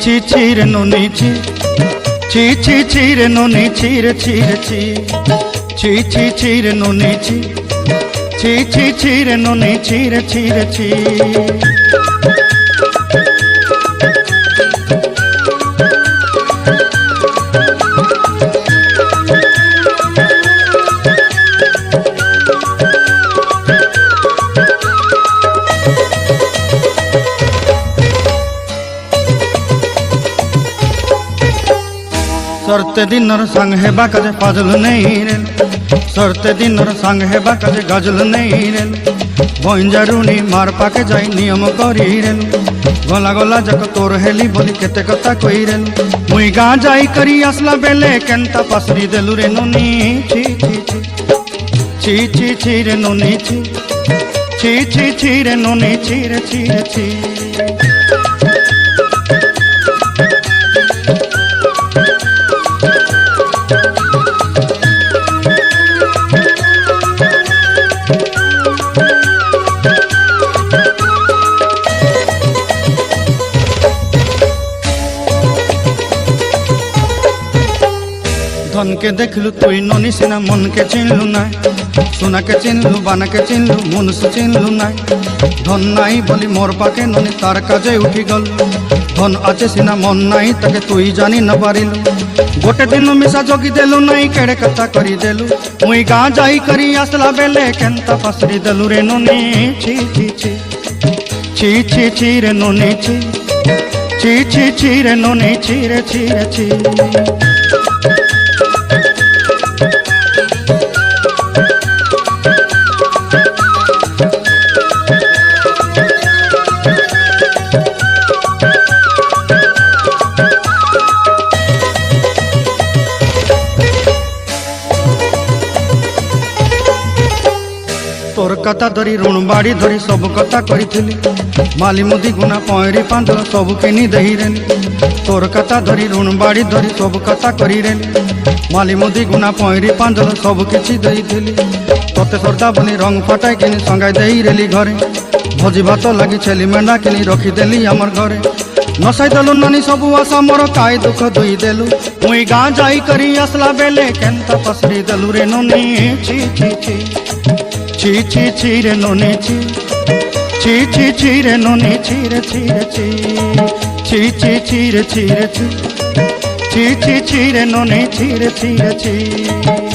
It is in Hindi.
ছি ছি রে নুনি ছি ছি ছি ছি রে নুনি ছি রে ছি রে ছি ছি ছি ছি রে নুনি ছি ছি ছি ছি রে নুনি ছি রে ছি রে ছি। सरते दिनर संग हेबा काजे फाजल नहीं रे सरते दिनर संग हेबा काजे गजल नहीं रे भंजारुनी मार पाके जाई नियम करी रे गला गला जक तोर हेली बोली केते कथा कई रे मुई गाँ जाई करी आसला बेले केंता पासरी देलु रे नुनी छी छी छी छी छी छी रे नुनी छी छी छी छी रे नुनी छी रे छी रे छी। धन के देखलु तुई ननी सिना मन के चिन्हलु ना सोना के चिन्हलु बाना के चिन्हलु मुनुष चिन्हलु ना धन नाई बोली मोर पाके ननी तार काजे उठी गल धन आचे सिना मन नाई ताके तुई जानी न पारिलु गोटे दिन मिसा जोगी देलु नाई केड़े कथा करी देलु मुई गाँ जाई करी आसला बेले केंता पासरी देलु रे ननी छी छी छी छी छी छी रे ननी छी छी छी छी रे ननी छी रे छी रे छी। तोर कथा धरी ऋण बाड़ी धरी सब कथा करी माली मुदी गुना पहरी पांदल सब किनी दही रे तोर कथा धरी ऋण बाड़ी धरी सब कथा करी रे माली मुदी गुना पहरी पांदल सब किछि दही तोते सरदा बनी रंग फटाई किनी संगाई दही रेली घरे भोजी भात लगी छेली मेंढा किनी रखी देली हमर घरे नसाई देलु नानी सब आशा मोर काय दुख दुई देलु मुई गाँ जाई करी आसला बेले केंता पसरी देलु रे ननी छी छी छी ची ची ची रे ननी ची ची ची ची रे ननी ची रे ची रे ची ची ची ची रे ची रे ची ची ची ची रे ननी ची रे ची रे ची।